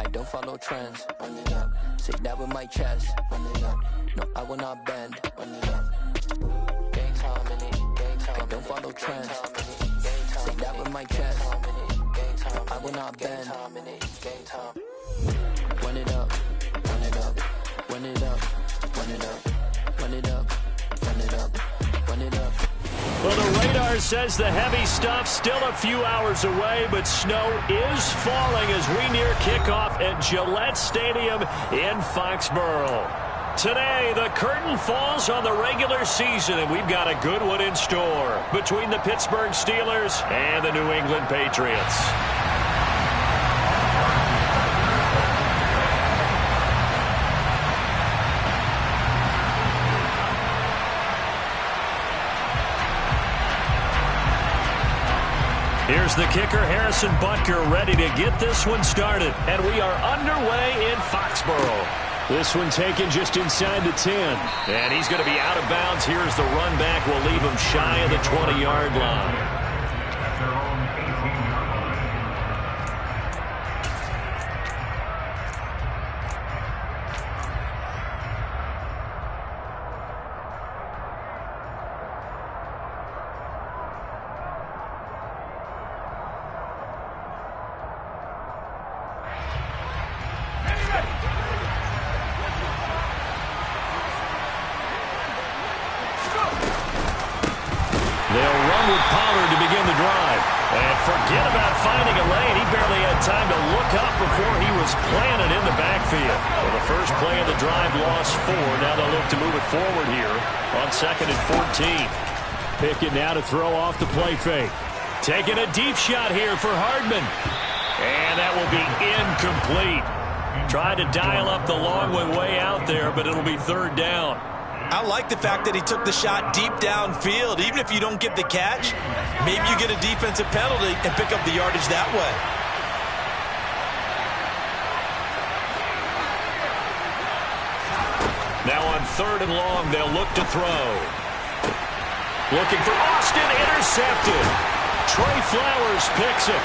don't follow trends. Run it up. Say that with my chest. Run it up. No, I will not bend. Run it up. Gang time in it. Gang time. I don't follow trends. Say that with my chest. No, I will not bend. Gang time. Run it up. Run it up. Run it up. Run it up. Run it up. Run it up. Run it up. Well, the radar says the heavy stuff's still a few hours away, but snow is falling as we near kickoff at Gillette Stadium in Foxborough. Today, the curtain falls on the regular season, and we've got a good one in store between the Pittsburgh Steelers and the New England Patriots. Here's the kicker, Harrison Butker, ready to get this one started. And we are underway in Foxborough. This one taken just inside the 10. And he's going to be out of bounds. Here's the run back. We'll leave him shy of the 20-yard line. Forget about finding a lane. He barely had time to look up before he was planted in the backfield. Well, the first play of the drive lost 4. Now they'll look to move it forward here on 2nd and 14. Pickett now to throw off the play fake. Taking a deep shot here for Hardman. And that will be incomplete. Tried to dial up the long way out there, but it'll be 3rd down. I like the fact that he took the shot deep downfield. Even if you don't get the catch, maybe you get a defensive penalty and pick up the yardage that way. Now on 3rd and long, they'll look to throw. Looking for Austin, intercepted. Trey Flowers picks it.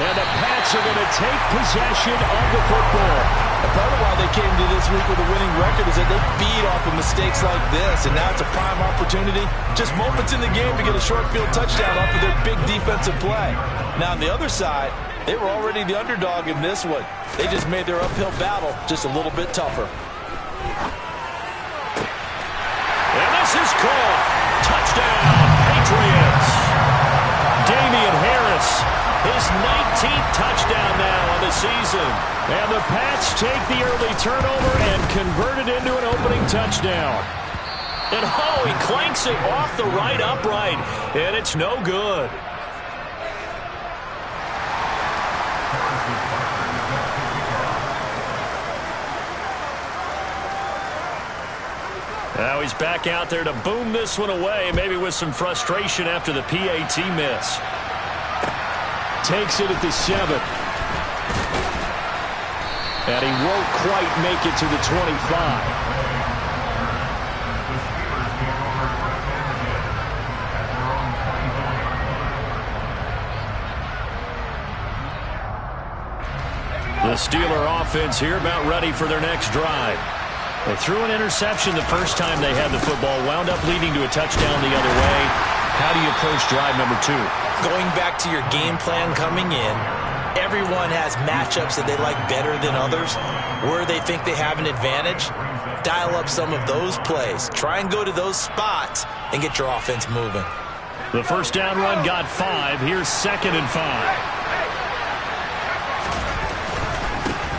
And the Pats are going to take possession of the football. And part of why they came to this week with a winning record is that they feed off of mistakes like this, and now it's a prime opportunity, just moments in the game to get a short field touchdown off of their big defensive play. Now on the other side, they were already the underdog in this one. They just made their uphill battle just a little bit tougher. And this is caught. Touchdown, Patriots. Damian Harris, his 19th touchdown now on the season. And the Pats take the early turnover and convert it into an opening touchdown. And he clanks it off the right upright, and it's no good. Now he's back out there to boom this one away, maybe with some frustration after the PAT miss. Takes it at the 7. And he won't quite make it to the 25. The Steeler offense here about ready for their next drive. They threw an interception the first time they had the football, wound up leading to a touchdown the other way. How do you approach drive number 2? Going back to your game plan coming in, everyone has matchups that they like better than others. Where they think they have an advantage, dial up some of those plays. Try and go to those spots and get your offense moving. The first down run got 5. Here's 2nd and 5.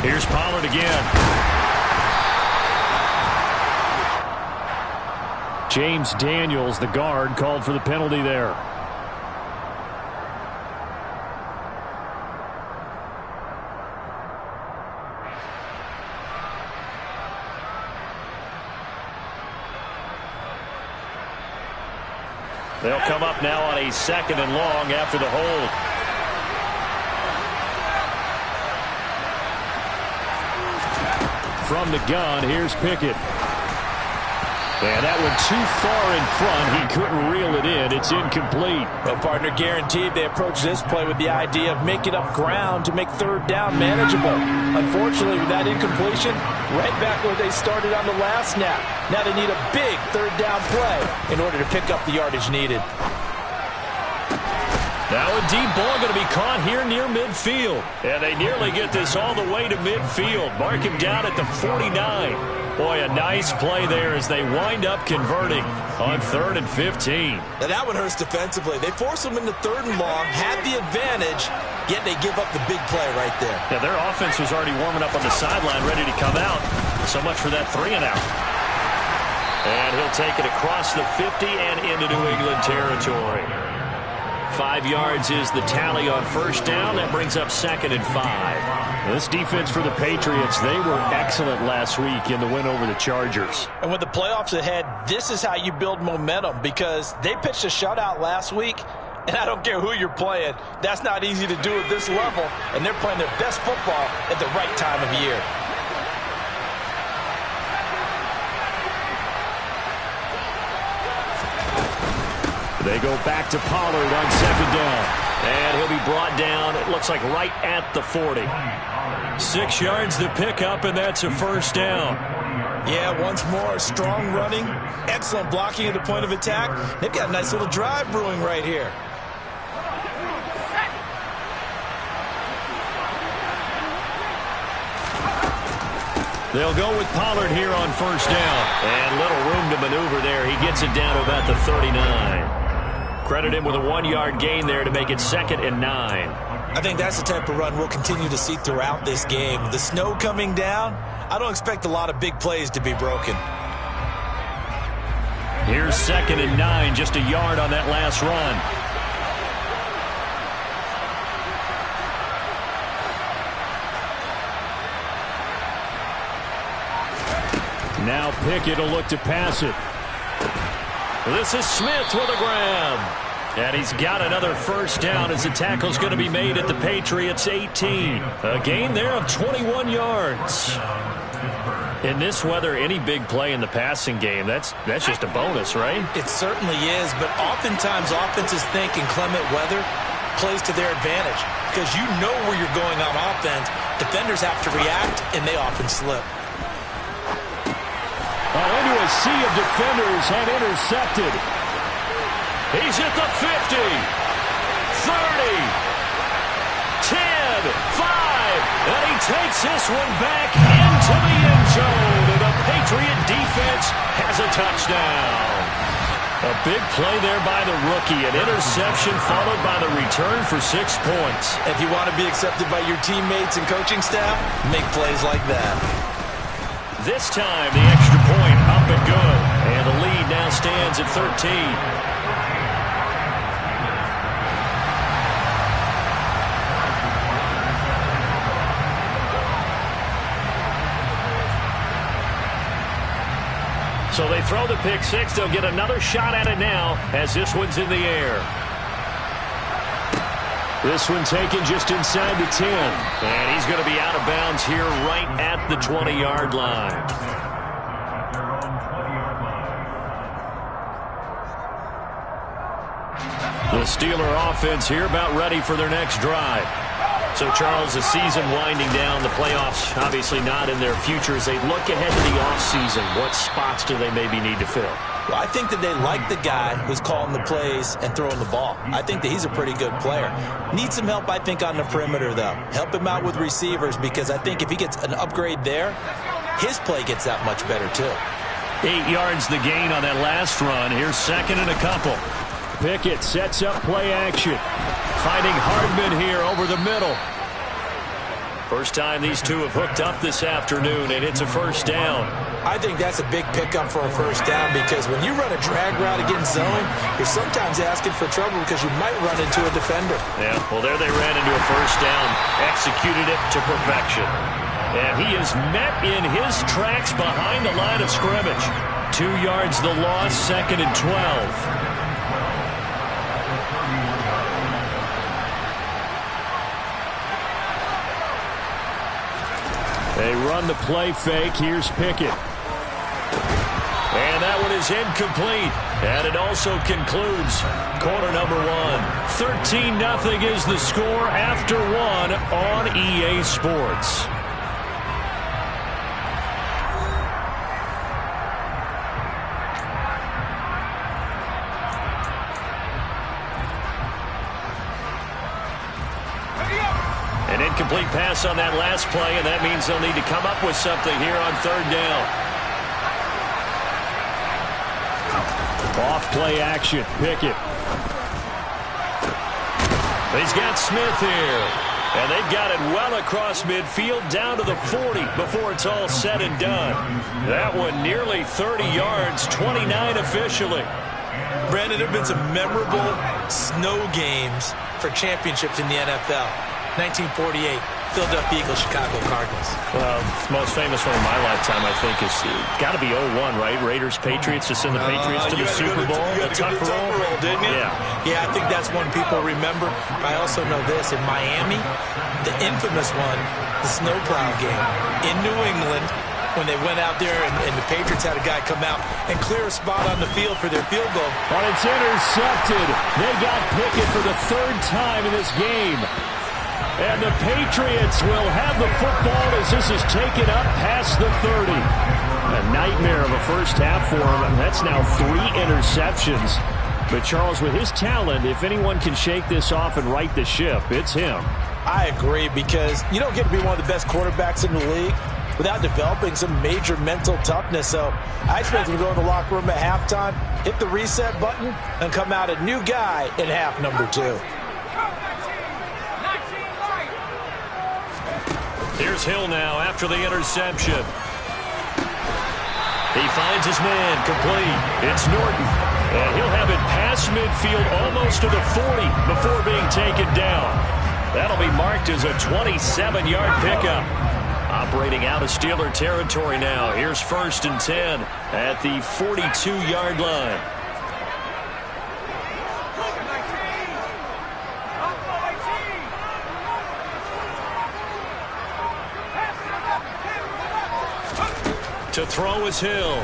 Here's Pollard again. James Daniels, the guard, called for the penalty there. They'll come up now on a 2nd and long after the hold. From the gun, here's Pickett. And that one too far in front. He couldn't reel it in. It's incomplete. Well, partner, guaranteed they approached this play with the idea of making up ground to make third down manageable. Unfortunately, with that incompletion, right back where they started on the last snap. Now they need a big third down play in order to pick up the yardage needed. Now a deep ball going to be caught here near midfield. And they nearly get this all the way to midfield. Mark him down at the 49. Boy, a nice play there as they wind up converting on 3rd and 15. Now that one hurts defensively. They force them into 3rd and long, had the advantage, yet they give up the big play right there. Yeah, their offense was already warming up on the sideline, ready to come out. So much for that 3 and out. And he'll take it across the 50 and into New England territory. 5 yards is the tally on first down. That brings up 2nd and 5. This defense for the Patriots, they were excellent last week in the win over the Chargers. And with the playoffs ahead, this is how you build momentum because they pitched a shutout last week, and I don't care who you're playing. That's not easy to do at this level, and they're playing their best football at the right time of year. They go back to Pollard on 2nd down. And he'll be brought down, it looks like right at the 40. 6 yards the pickup, and that's a first down. Yeah, once more, strong running, excellent blocking at the point of attack. They've got a nice little drive brewing right here. They'll go with Pollard here on first down. And little room to maneuver there. He gets it down to about the 39. Credit him with a 1-yard gain there to make it 2nd and 9. I think that's the type of run we'll continue to see throughout this game. The snow coming down, I don't expect a lot of big plays to be broken. Here's 2nd and 9, just a yard on that last run. Now Pickett will look to pass it. This is Smith with a grab. And he's got another first down as the tackle's going to be made at the Patriots' 18. A gain there of 21 yards. In this weather, any big play in the passing game, that's just a bonus, right? It certainly is, but oftentimes offenses think in clement weather plays to their advantage because you know where you're going on offense. Defenders have to react, and they often slip. Into a sea of defenders and intercepted. He's at the 50, 30, 10, 5, and he takes this one back into the end zone, and the Patriot defense has a touchdown. A big play there by the rookie, an interception followed by the return for 6 points. If you want to be accepted by your teammates and coaching staff, make plays like that. This time, the extra point up and good. And the lead now stands at 13. So they throw the pick six. They'll get another shot at it now as this one's in the air. This one taken just inside the 10. And he's going to be out of bounds here right at the 20-yard line. The Steeler offense here about ready for their next drive. So, Charles, the season winding down, the playoffs obviously not in their future. As they look ahead to the offseason, what spots do they maybe need to fill? Well, I think that they like the guy who's calling the plays and throwing the ball. I think that he's a pretty good player. Needs some help, I think, on the perimeter, though. Help him out with receivers because I think if he gets an upgrade there, his play gets that much better, too. 8 yards the gain on that last run. Here's 2nd and a couple. Pickett sets up play action. Finding Hardman here over the middle. First time these two have hooked up this afternoon, and it's a first down. I think that's a big pickup for a first down because when you run a drag route against zone, you're sometimes asking for trouble because you might run into a defender. Yeah, well, there they ran into a first down, executed it to perfection. And he is met in his tracks behind the line of scrimmage. 2 yards the loss, 2nd and 12. They run the play fake. Here's Pickett. And that one is incomplete. And it also concludes quarter number one. 13-0 is the score after one on EA Sports. An incomplete pass on that last play, and that means they'll need to come up with something here on third down. Off play action. Pickett. He's got Smith here. And they've got it well across midfield down to the 40 before it's all said and done. That one nearly 30 yards, 29 officially. Brandon, there have been some memorable snow games for championships in the NFL. 1948, Philadelphia Eagles, Chicago Cardinals. Well, the most famous one in my lifetime, I think, is got to be 01, right? Raiders, Patriots, to send the Patriots to the Super Bowl. You had to go to the Tucker Roll, didn't you? Yeah, I think that's one people remember. I also know this. In Miami, the infamous one, the snowplow game. In New England, when they went out there and the Patriots had a guy come out and clear a spot on the field for their field goal. But it's intercepted. They got Pickett for the third time in this game. And the Patriots will have the football as this is taken up past the 30. A nightmare of a first half for him, and that's now 3 interceptions. But Charles, with his talent, if anyone can shake this off and right the ship, it's him. I agree, because you don't get to be one of the best quarterbacks in the league without developing some major mental toughness. So I expect him to go in the locker room at halftime, hit the reset button, and come out a new guy in half number 2. Here's Hill now after the interception. He finds his man, complete. It's Norton. And he'll have it past midfield almost to the 40 before being taken down. That'll be marked as a 27-yard pickup. Operating out of Steeler territory now. Here's 1st and 10 at the 42-yard line. To throw is Hill.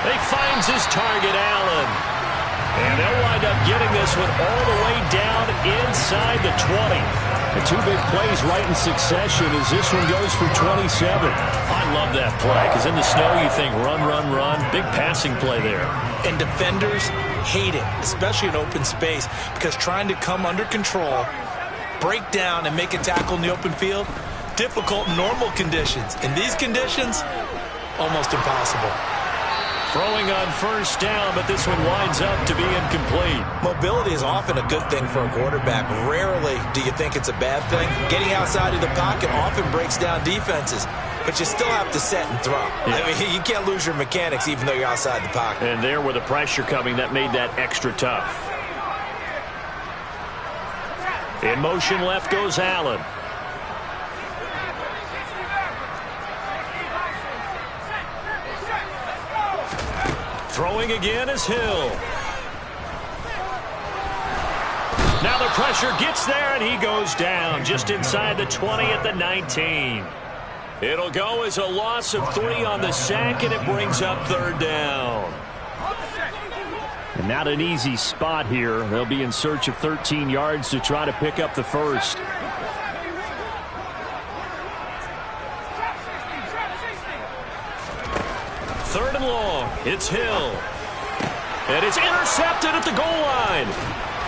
He finds his target, Allen. And they'll wind up getting this one all the way down inside the 20. The 2 big plays right in succession as this one goes for 27. I love that play because in the snow you think run, run, run. Big passing play there. And defenders hate it, especially in open space, because trying to come under control, break down, and make a tackle in the open field, difficult in normal conditions. In these conditions, almost impossible. Throwing on 1st down, but this one winds up to be incomplete. Mobility is often a good thing for a quarterback. Rarely do you think it's a bad thing. Getting outside of the pocket often breaks down defenses, but you still have to set and throw. Yeah. I mean, you can't lose your mechanics even though you're outside the pocket. And there with the pressure coming, that made that extra tough. In motion left goes Allen. Throwing again is Hill. Now the pressure gets there, and he goes down just inside the 20 at the 19. It'll go as a loss of 3 on the sack, and it brings up 3rd down. And not an easy spot here. They'll be in search of 13 yards to try to pick up the first. Third and long. It's Hill. And it's intercepted at the goal line.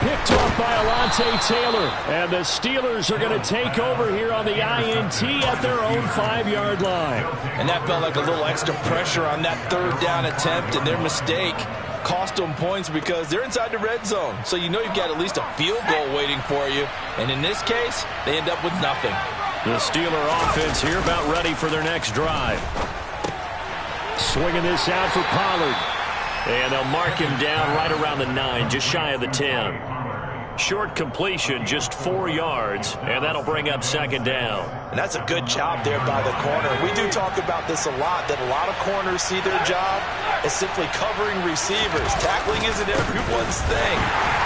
Picked off by Alontae Taylor. And the Steelers are going to take over here on the INT at their own 5-yard line. And that felt like a little extra pressure on that 3rd down attempt, and their mistake cost them points because they're inside the red zone. So you know you've got at least a field goal waiting for you. And in this case, they end up with nothing. The Steeler offense here about ready for their next drive. Swinging this out for Pollard. And they'll mark him down right around the 9, just shy of the 10. Short completion, just 4 yards, and that'll bring up 2nd down. And that's a good job there by the corner. We do talk about this a lot, that a lot of corners see their job as simply covering receivers. Tackling isn't everyone's thing.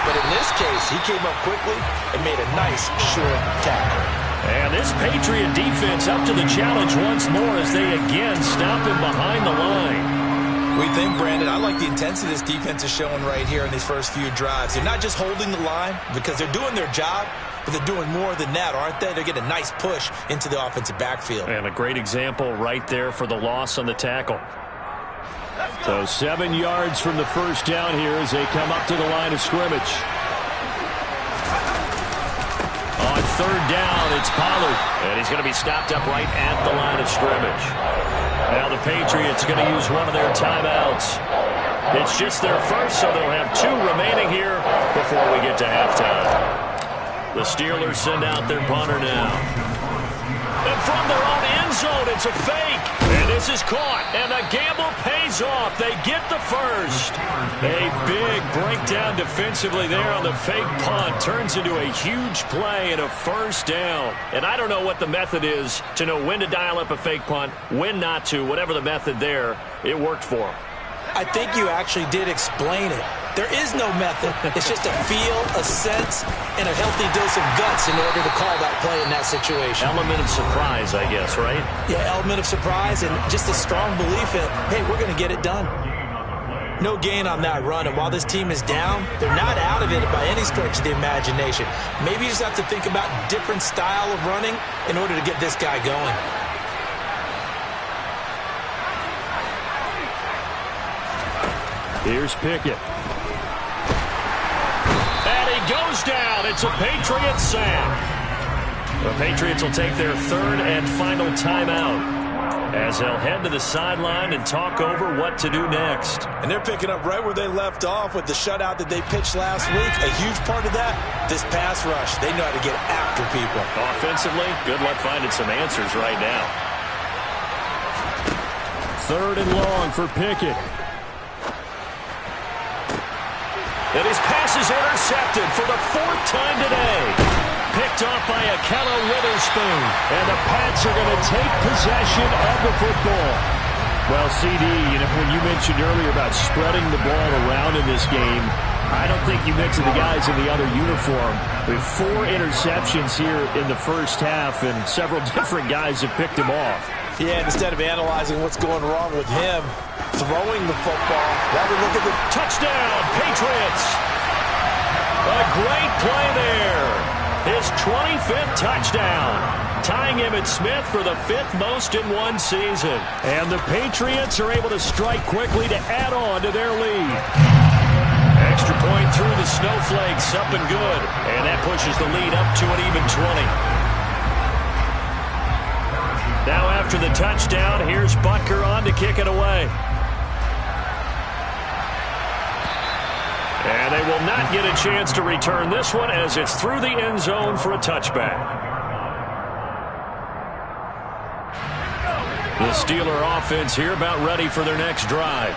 But in this case, he came up quickly and made a nice short tackle. And this Patriot defense up to the challenge once more as they again stop him behind the line. We think, Brandon, I like the intensity this defense is showing right here in these first few drives. They're not just holding the line because they're doing their job, but they're doing more than that, aren't they? They're getting a nice push into the offensive backfield. And a great example right there for the loss on the tackle. So 7 yards from the first down here as they come up to the line of scrimmage. On third down, it's Pollard. And he's going to be stopped up right at the line of scrimmage. Now the Patriots are going to use one of their timeouts. It's just their first, so they'll have 2 remaining here before we get to halftime. The Steelers send out their punter now. And from their own end zone, it's a fake. And this is caught. And the gamble pays off. They get the first. A big breakdown defensively there on the fake punt. Turns into a huge play and a first down. And I don't know what the method is to know when to dial up a fake punt, when not to. Whatever the method there, it worked for them. I think you actually did explain it. There is no method. It's just a feel, a sense, and a healthy dose of guts in order to call that play in that situation. Element of surprise, I guess, right? Yeah, element of surprise and just a strong belief in, hey, we're going to get it done. No gain on that run, and while this team is down, they're not out of it by any stretch of the imagination. Maybe you just have to think about different style of running in order to get this guy going. Here's Pickett. And he goes down. It's a Patriot sack. The Patriots will take their third and final timeout as they'll head to the sideline and talk over what to do next. And they're picking up right where they left off with the shutout that they pitched last week. A huge part of that, this pass rush. They know how to get after people. Offensively, good luck finding some answers right now. Third and long for Pickett. And his pass is intercepted for the 4th time today. Picked off by Akello Witherspoon. And the Pats are going to take possession of the football. Well, CD, when you mentioned earlier about spreading the ball around in this game, I don't think you mentioned the guys in the other uniform. We have 4 interceptions here in the first half, and several different guys have picked him off. Yeah, instead of analyzing what's going wrong with him, throwing the football, rather look at the touchdown, Patriots. A great play there. His 25th touchdown, tying Emmitt Smith for the 5th most in one season. And the Patriots are able to strike quickly to add on to their lead. Extra point through the Snowflakes, up and good. And that pushes the lead up to an even 20. Now after the touchdown, here's Butker on to kick it away. And they will not get a chance to return this one as it's through the end zone for a touchback. The Steeler offense here about ready for their next drive.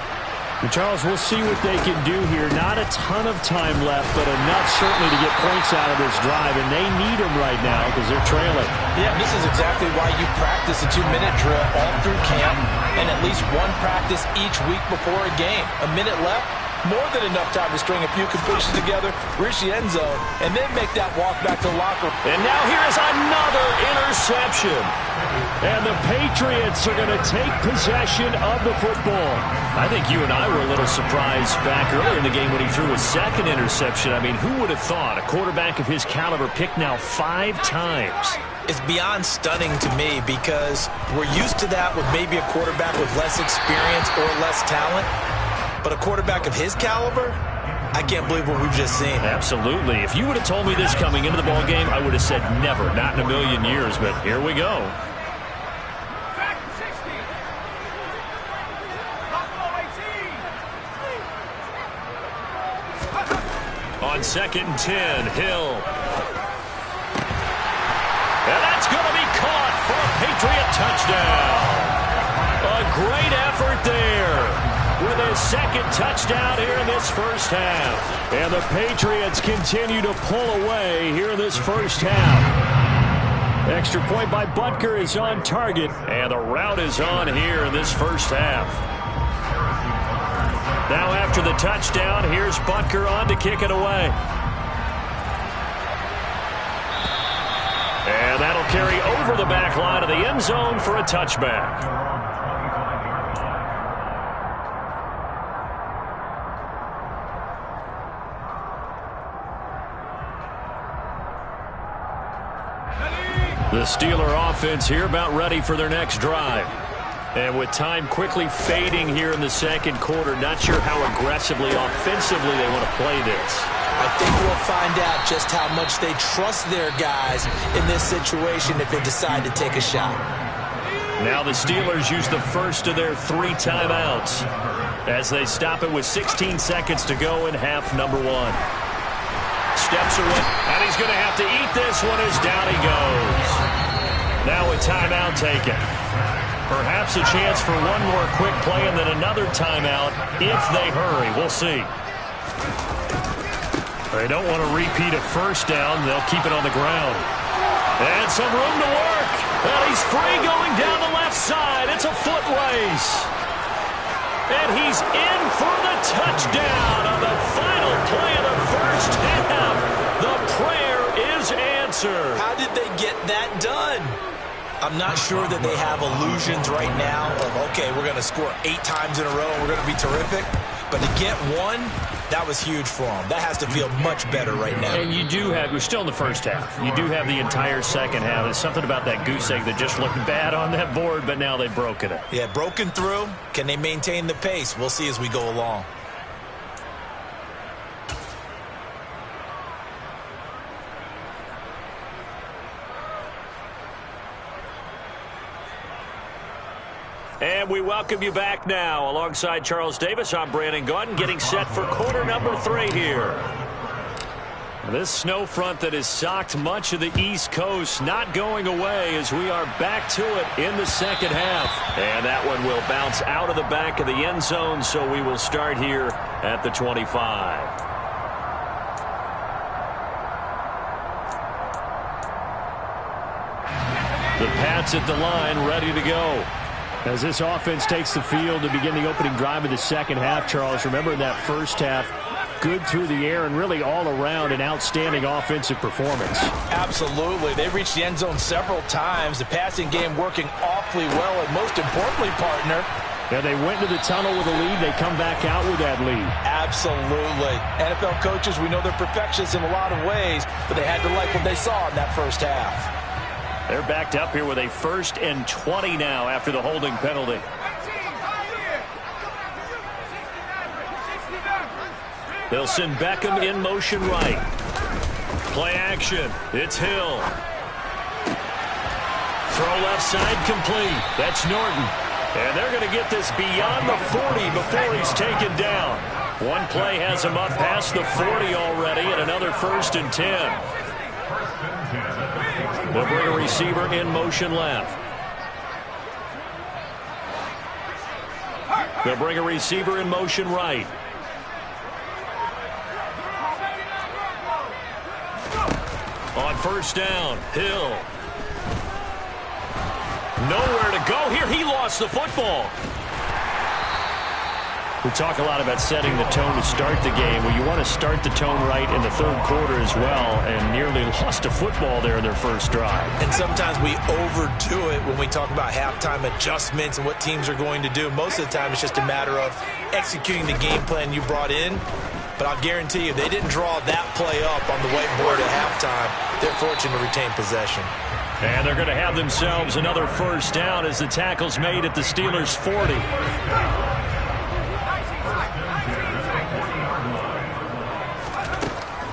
And Charles, we'll see what they can do here. Not a ton of time left, but enough certainly to get points out of this drive, and they need them right now because they're trailing. Yeah, this is exactly why you practice a 2-minute drill all through camp and at least one practice each week before a game. A minute left, more than enough time to string a few completions together, reach the end zone, and then make that walk back to the locker room. And now here is another interception. And the Patriots are going to take possession of the football. I think you and I were a little surprised back earlier in the game when he threw his 2nd interception. I mean, who would have thought a quarterback of his caliber picked now 5 times? It's beyond stunning to me because we're used to that with maybe a quarterback with less experience or less talent. But a quarterback of his caliber, I can't believe what we've just seen. Absolutely. If you would have told me this coming into the ball game, I would have said never, not in a million years. But here we go. On 2nd and 10, Hill. And that's going to be caught for a Patriot touchdown. A great effort there with his 2nd touchdown here in this first half. And the Patriots continue to pull away here in this first half. Extra point by Butker is on target, and the route is on here in this first half. Now after the touchdown, here's Butker on to kick it away. And And that'll carry over the back line of the end zone for a touchback. The Steeler offense here about ready for their next drive. And with time quickly fading here in the second quarter, not sure how aggressively, offensively they want to play this. I think we'll find out just how much they trust their guys in this situation if they decide to take a shot. Now the Steelers use the first of their 3 timeouts as they stop it with 16 seconds to go in half number 1. Steps away, and he's going to have to eat this one as down he goes. Now a timeout taken. Perhaps a chance for one more quick play and then another timeout if they hurry. We'll see. They don't want to repeat a first down. They'll keep it on the ground. And some room to work. And he's free going down the left side. It's a foot race. And he's in for the touchdown on the final play of the first half. The prayer is answered. How did they get that done? I'm not sure that they have illusions right now of, okay, we're going to score 8 times in a row and we're going to be terrific. But to get one, that was huge for them. That has to feel much better right now. And you do have, we're still in the first half. You do have the entire second half. There's something about that goose egg that just looked bad on that board, but now they've broken it. Yeah, broken through. Can they maintain the pace? We'll see as we go along. And we welcome you back now. Alongside Charles Davis, I'm Brandon Gaudin, getting set for quarter number 3 here. This snow front that has socked much of the East Coast not going away as we are back to it in the second half. And that one will bounce out of the back of the end zone, so we will start here at the 25. The Pats at the line, ready to go. As this offense takes the field to begin the opening drive of the second half, Charles, remember in that first half, good through the air and really all around an outstanding offensive performance. Absolutely. They reached the end zone several times. The passing game working awfully well, and most importantly, partner, yeah, they went to the tunnel with a lead. They come back out with that lead. Absolutely. NFL coaches, we know they're perfectionists in a lot of ways, but they had to like what they saw in that first half. They're backed up here with a 1st and 20 now after the holding penalty. They'll send Beckham in motion right. Play action. It's Hill. Throw left side complete. That's Norton. And they're going to get this beyond the 40 before he's taken down. One play has him up past the 40 already, and another 1st and 10. They'll bring a receiver in motion left. They'll bring a receiver in motion right. On 1st down, Hill. Nowhere to go here. He lost the football. We talk a lot about setting the tone to start the game. Well, you want to start the tone right in the 3rd quarter as well, and nearly lost a football there in their first drive. And sometimes we overdo it when we talk about halftime adjustments and what teams are going to do. Most of the time, it's just a matter of executing the game plan you brought in. But I'll guarantee you, they didn't draw that play up on the whiteboard at halftime. They're fortunate to retain possession. And they're going to have themselves another 1st down as the tackle's made at the Steelers' 40.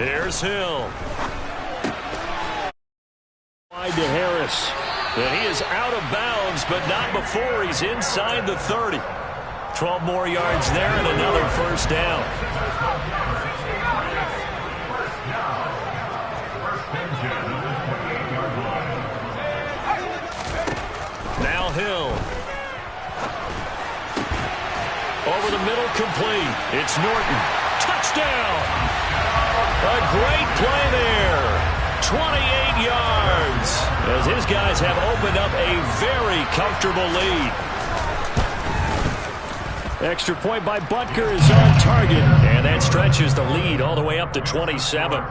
Here's Hill. Wide to Harris. And he is out of bounds, but not before he's inside the 30. 12 more yards there and another 1st down. Now Hill. Over the middle, complete. It's Norton. Touchdown! A great play there. 28 yards. As his guys have opened up a very comfortable lead. Extra point by Butker is on target. And that stretches the lead all the way up to 27.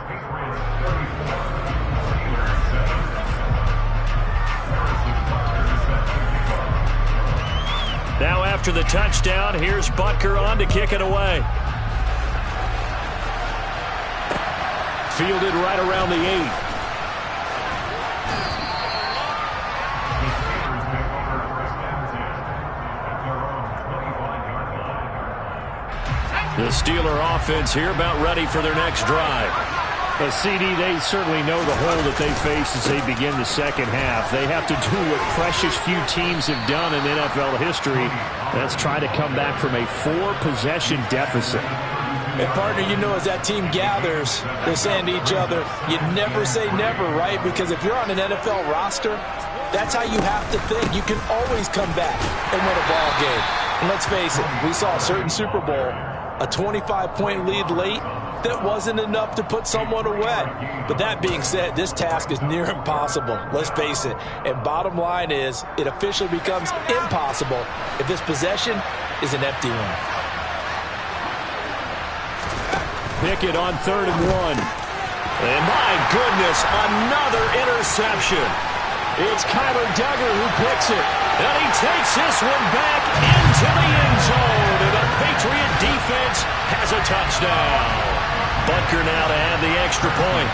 after the touchdown, here's Butker on to kick it away. Fielded right around the 8. The Steeler offense here about ready for their next drive. But CD, they certainly know the hole that they face as they begin the second half. They have to do what precious few teams have done in NFL history. That's try to come back from a 4-possession deficit. And partner, you know, as that team gathers, they're saying to each other, you never say never, right? Because if you're on an NFL roster, that's how you have to think. You can always come back and win a ball game. And let's face it, we saw a certain Super Bowl, a 25-point lead late, that wasn't enough to put someone away. But that being said, this task is near impossible. Let's face it. And bottom line is, it officially becomes impossible if this possession is an empty one. Pickett on 3rd and 1. And my goodness, another interception. It's Kyler Duggar who picks it. And he takes this one back into the end zone. And the Patriot defense has a touchdown. Butker now to add the extra point.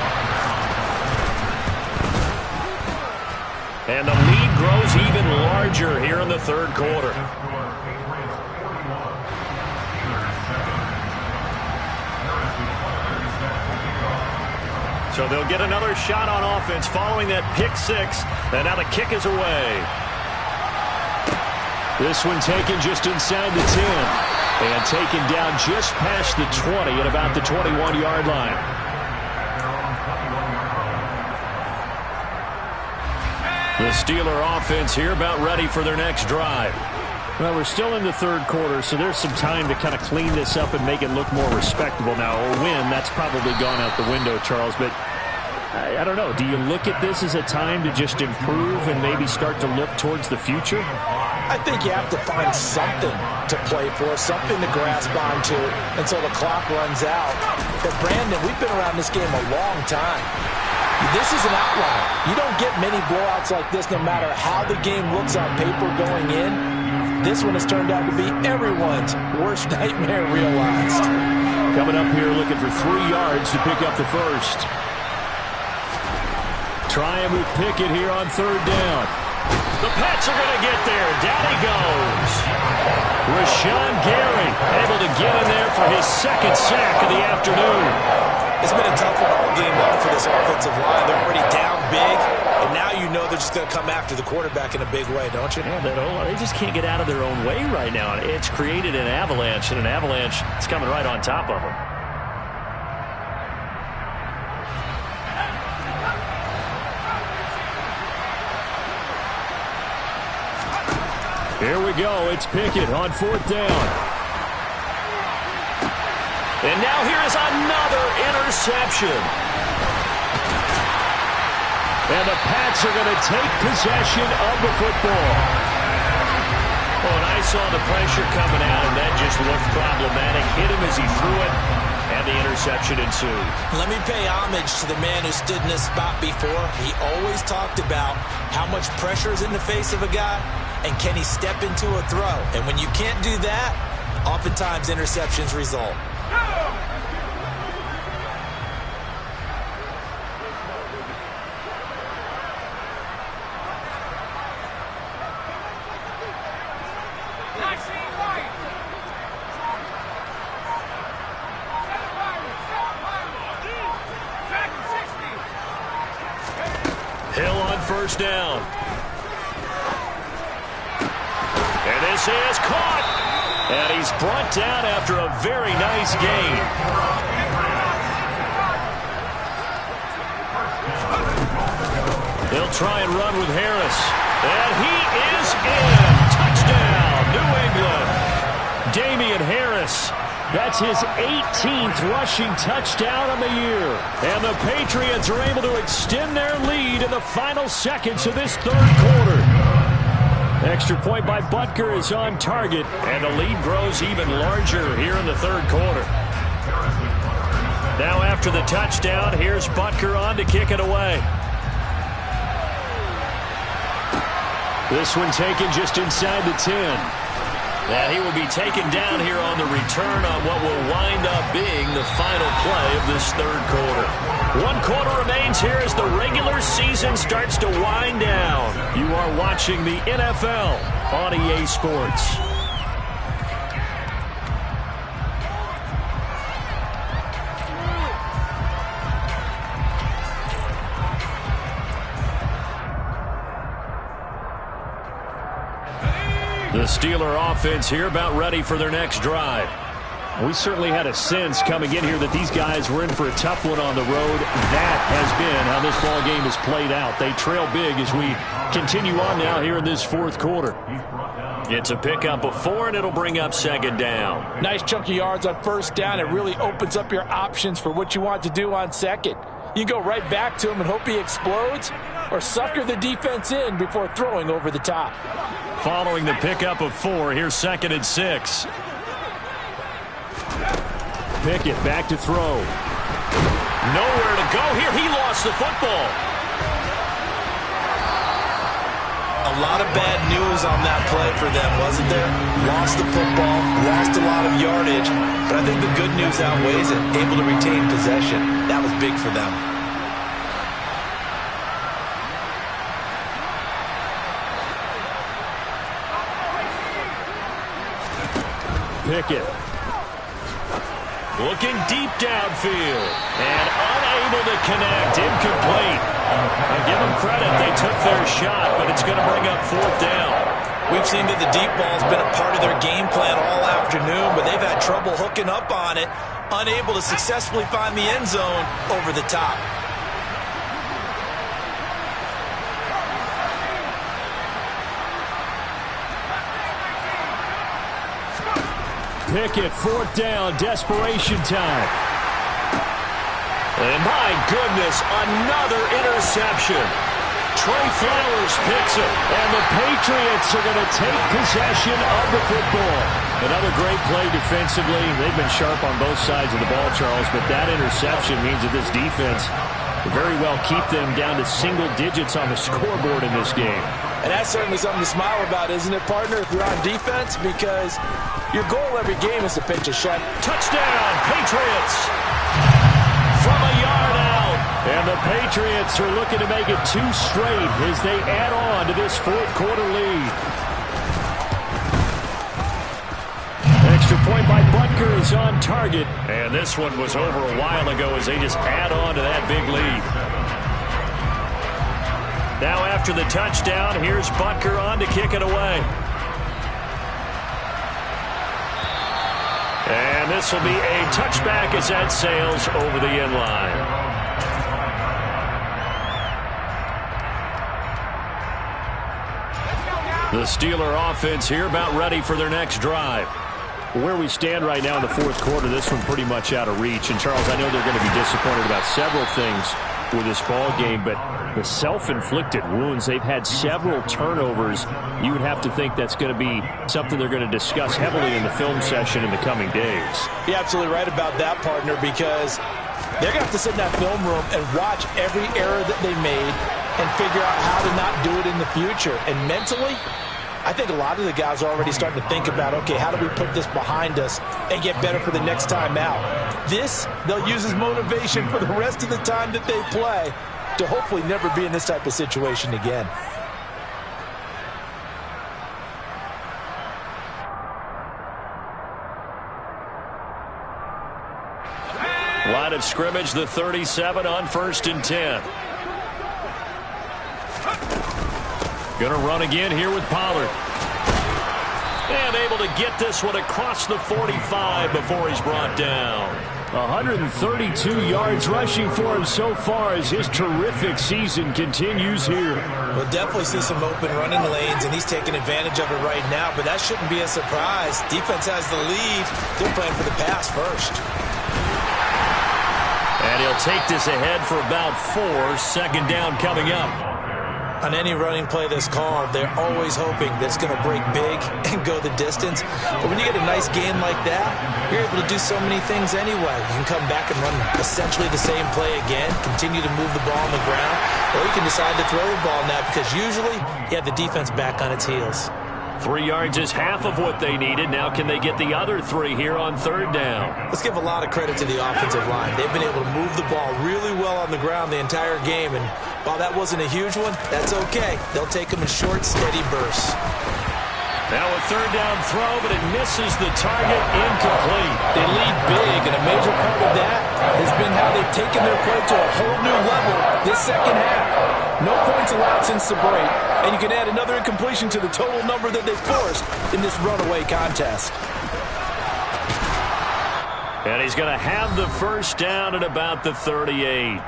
And the lead grows even larger here in the 3rd quarter. So they'll get another shot on offense following that pick 6. And now the kick is away. This one taken just inside the 10. And taken down just past the 20 at about the 21-yard line. The Steeler offense here about ready for their next drive. Well, we're still in the 3rd quarter, so there's some time to kind of clean this up and make it look more respectable. Now, a win, that's probably gone out the window, Charles, but I don't know. Do you look at this as a time to just improve and maybe start to look towards the future? I think you have to find something to play for, something to grasp onto until the clock runs out. But Brandon, we've been around this game a long time. This is an outlier. You don't get many blowouts like this no matter how the game looks on paper going in. This one has turned out to be everyone's worst nightmare realized. Coming up here looking for 3 yards to pick up the first. Trying with Pickett here on 3rd down. The Pats are going to get there. Down he goes. Rashawn Gary able to get in there for his 2nd sack of the afternoon. It's been a tough one all game long for this offensive line. They're already down big, and now you know they're just going to come after the quarterback in a big way, don't you? Yeah, they just can't get out of their own way right now. It's created an avalanche, and an avalanche is coming right on top of them. Here we go. It's Pickett on 4th down. And now here is another interception. And the Pats are going to take possession of the football. Oh, and I saw the pressure coming out, and that just looked problematic. Hit him as he threw it, and the interception ensued. Let me pay homage to the man who stood in this spot before. He always talked about how much pressure is in the face of a guy, and can he step into a throw? And when you can't do that, oftentimes interceptions result. Hill on 1st down. And this is caught. And he's brought down after a very nice gain. He'll try and run with Harris. And he is in. Touchdown, New England. Damian Harris. That's his 18th rushing touchdown on the year. And the Patriots are able to extend their lead in the final seconds of this 3rd quarter. Extra point by Butker is on target, and the lead grows even larger here in the 3rd quarter. Now after the touchdown, here's Butker on to kick it away. This one taken just inside the 10. And he will be taken down here on the return on what will wind up being the final play of this third quarter. 1 quarter remains here as the regular season starts to wind down. You are watching the NFL on EA Sports. The Steeler offense here about ready for their next drive. We certainly had a sense coming in here that these guys were in for a tough one on the road. That has been how this ball game has played out. They trail big as we continue on now here in this fourth quarter. It's a pickup of 4, and it'll bring up second down. Nice chunk of yards on first down. It really opens up your options for what you want to do on second. You go right back to him and hope he explodes, or sucker the defense in before throwing over the top. Following the pickup of 4, here's 2nd and 6. Pickett back to throw. Nowhere to go here. He lost the football. A lot of bad news on that play for them, wasn't there? Lost the football, lost a lot of yardage, but I think the good news outweighs it. Able to retain possession. That was big for them. Pickett. Looking deep downfield. And unable to connect. Incomplete. And give them credit. They took their shot, but it's going to bring up 4th down. We've seen that the deep ball's been a part of their game plan all afternoon, but they've had trouble hooking up on it. Unable to successfully find the end zone over the top. Pickett, 4th down, desperation time. And my goodness, another interception. Trey Flowers picks it, and the Patriots are going to take possession of the football. Another great play defensively. They've been sharp on both sides of the ball, Charles, but that interception means that this defense will very well keep them down to single digits on the scoreboard in this game. And that's certainly something to smile about, isn't it, partner, if you're on defense? Because your goal every game is to pitch a shot. Touchdown, Patriots! From a yard out. And the Patriots are looking to make it 2 straight as they add on to this fourth quarter lead. Extra point by Butker is on target. And this one was over a while ago as they just add on to that big lead. Now after the touchdown, here's Butker on to kick it away. And this will be a touchback as that sails over the end line. The Steeler offense here about ready for their next drive. Where we stand right now in the fourth quarter, this one pretty much out of reach. And, Charles, I know they're going to be disappointed about several things with this ball game, but the self-inflicted wounds, they've had several turnovers. You would have to think that's going to be something they're going to discuss heavily in the film session in the coming days. You're absolutely right about that, partner, because they're going to have to sit in that film room and watch every error that they made and figure out how to not do it in the future. And mentally, I think a lot of the guys are already starting to think about, okay, how do we put this behind us and get better for the next time out? This, they'll use as motivation for the rest of the time that they play to hopefully never be in this type of situation again. Line of scrimmage, the 37 on 1st and 10. Going to run again here with Pollard. And able to get this one across the 45 before he's brought down. 132 yards rushing for him so far as his terrific season continues here. We'll definitely see some open running lanes, and he's taking advantage of it right now, but that shouldn't be a surprise. Defense has the lead. They're playing for the pass first. And he'll take this ahead for about 4. 2nd down coming up. On any running play that's called, they're always hoping that it's going to break big and go the distance. But when you get a nice gain like that, you're able to do so many things anyway. You can come back and run essentially the same play again, continue to move the ball on the ground, or you can decide to throw the ball now because usually you have the defense back on its heels. 3 yards is half of what they needed. Now can they get the other 3 here on 3rd down? Let's give a lot of credit to the offensive line. They've been able to move the ball really well on the ground the entire game, and while that wasn't a huge one, that's okay. They'll take them in short, steady bursts. Now a 3rd down throw, but it misses the target, incomplete. They lead big, and a major part of that has been how they've taken their play to a whole new level this second half. No points allowed since the break, and you can add another incompletion to the total number that they forced in this runaway contest. And he's going to have the 1st down at about the 38.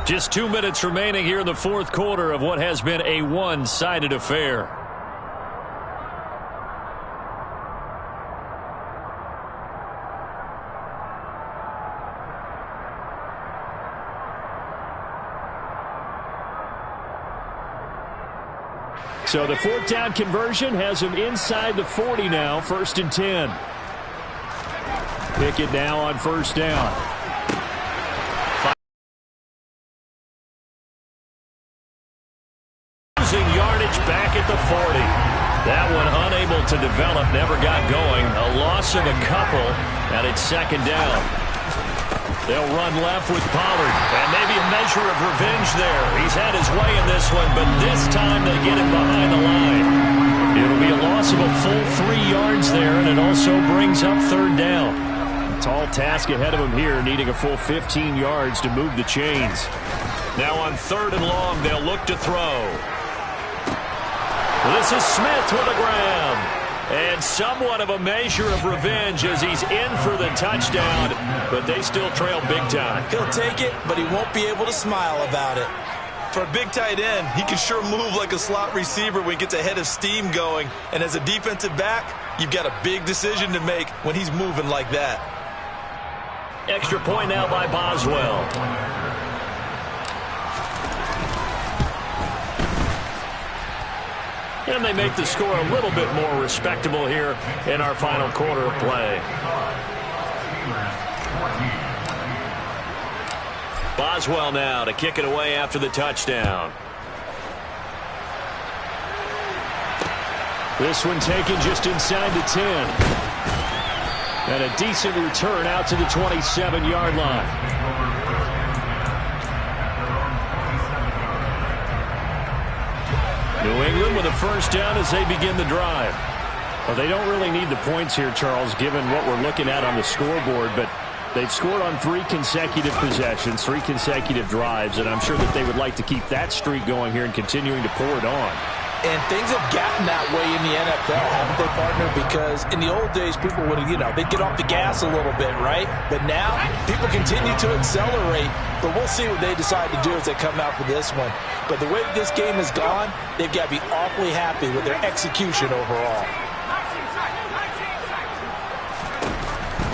Just 2 minutes remaining here in the 4th quarter of what has been a one-sided affair. So the 4th down conversion has him inside the 40 now, 1st and 10. Pick it now on 1st down. Losing yardage back at the 40. That one unable to develop, never got going. A loss of a couple, and it's 2nd down. They'll run left with Pollard, and maybe a measure of revenge there. He's had his way in this one, but this time they get him behind the line. It'll be a loss of a full 3 yards there, and it also brings up 3rd down. A tall task ahead of him here, needing a full 15 yards to move the chains. Now on 3rd and long, they'll look to throw. This is Smith with the ground. And somewhat of a measure of revenge as he's in for the touchdown, but they still trail big time. He'll take it, but he won't be able to smile about it. For a big tight end, he can sure move like a slot receiver when he gets a head of steam going. And as a defensive back, you've got a big decision to make when he's moving like that. Extra point now by Boswell. And they make the score a little bit more respectable here in our final quarter of play. Boswell now to kick it away after the touchdown. This one taken just inside the 10. And a decent return out to the 27-yard line. New England with a 1st down as they begin the drive. Well, they don't really need the points here, Charles, given what we're looking at on the scoreboard, but they've scored on 3 consecutive possessions, 3 consecutive drives, and I'm sure that they would like to keep that streak going here and continuing to pour it on. And things have gotten that way in the NFL, haven't they, partner? Because in the old days, people would, they'd get off the gas a little bit, right? But now, people continue to accelerate. But we'll see what they decide to do as they come out for this one. But the way that this game has gone, they've got to be awfully happy with their execution overall.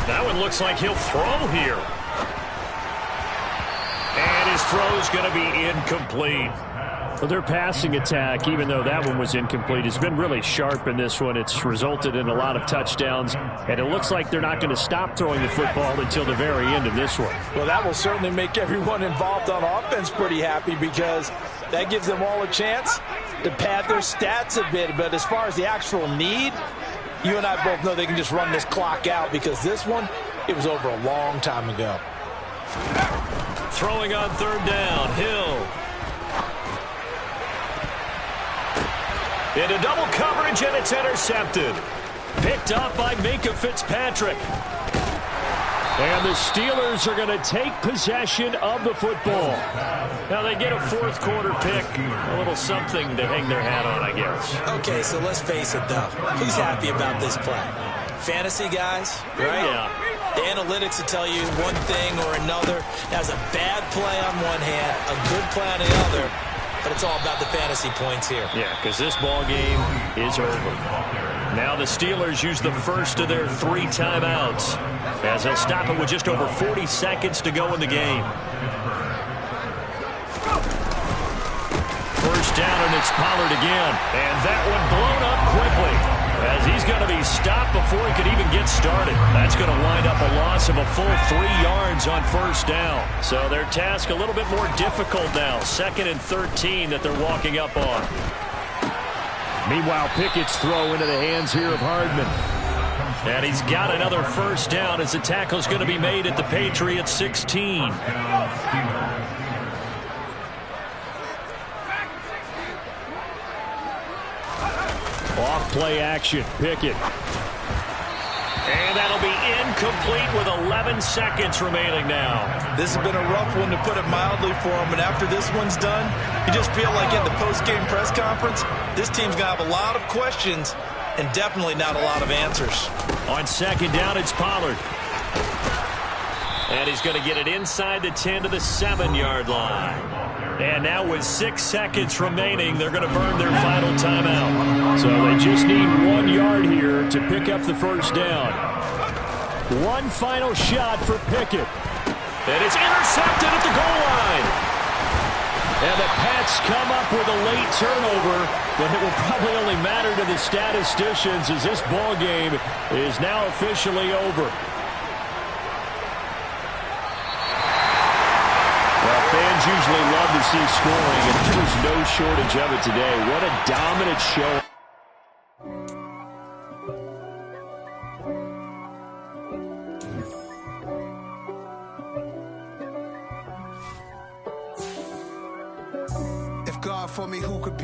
That one looks like he'll throw here. And his throw is going to be incomplete. Well, their passing attack, even though that one was incomplete, has been really sharp in this one. It's resulted in a lot of touchdowns, and it looks like they're not going to stop throwing the football until the very end of this one. Well, that will certainly make everyone involved on offense pretty happy because that gives them all a chance to pad their stats a bit. But as far as the actual need, you and I both know they can just run this clock out because this one, it was over a long time ago. Throwing on 3rd down, Hill. Into double coverage, and it's intercepted. Picked up by Minkah Fitzpatrick. And the Steelers are going to take possession of the football. Now they get a 4th quarter pick. A little something to hang their hat on, I guess. Okay, so let's face it, though. Who's happy about this play? Fantasy guys, right? Yeah. The analytics will tell you one thing or another. That's a bad play on one hand, a good play on the other. But it's all about the fantasy points here. Yeah, because this ball game is over. Now the Steelers use the first of their 3 timeouts as they'll stop it with just over 40 seconds to go in the game. 1st down, and it's Pollard again. And that one blown up quickly as he's going to be stopped before he could even get started. That's going to wind up a loss of a full 3 yards on 1st down. So their task a little bit more difficult now. 2nd and 13 that they're walking up on. Meanwhile, Pickett's throw into the hands here of Hardman. And he's got another first down as the tackle's going to be made at the Patriots 16. Off play action, Pickett. And that'll be incomplete with 11 seconds remaining now. This has been a rough one, to put it mildly, for him. And after this one's done, you just feel like at the post-game press conference, this team's going to have a lot of questions and definitely not a lot of answers. On second down, it's Pollard. And he's going to get it inside the 10 to the 7-yard line. And now with 6 seconds remaining, they're going to burn their final timeout. So they just need 1 yard here to pick up the first down. One final shot for Pickett. And it's intercepted at the goal line. And the Pats come up with a late turnover, but it will probably only matter to the statisticians as this ball game is now officially over. Well, fans usually love to see scoring, and there was no shortage of it today. What a dominant show. If God for me, who could be?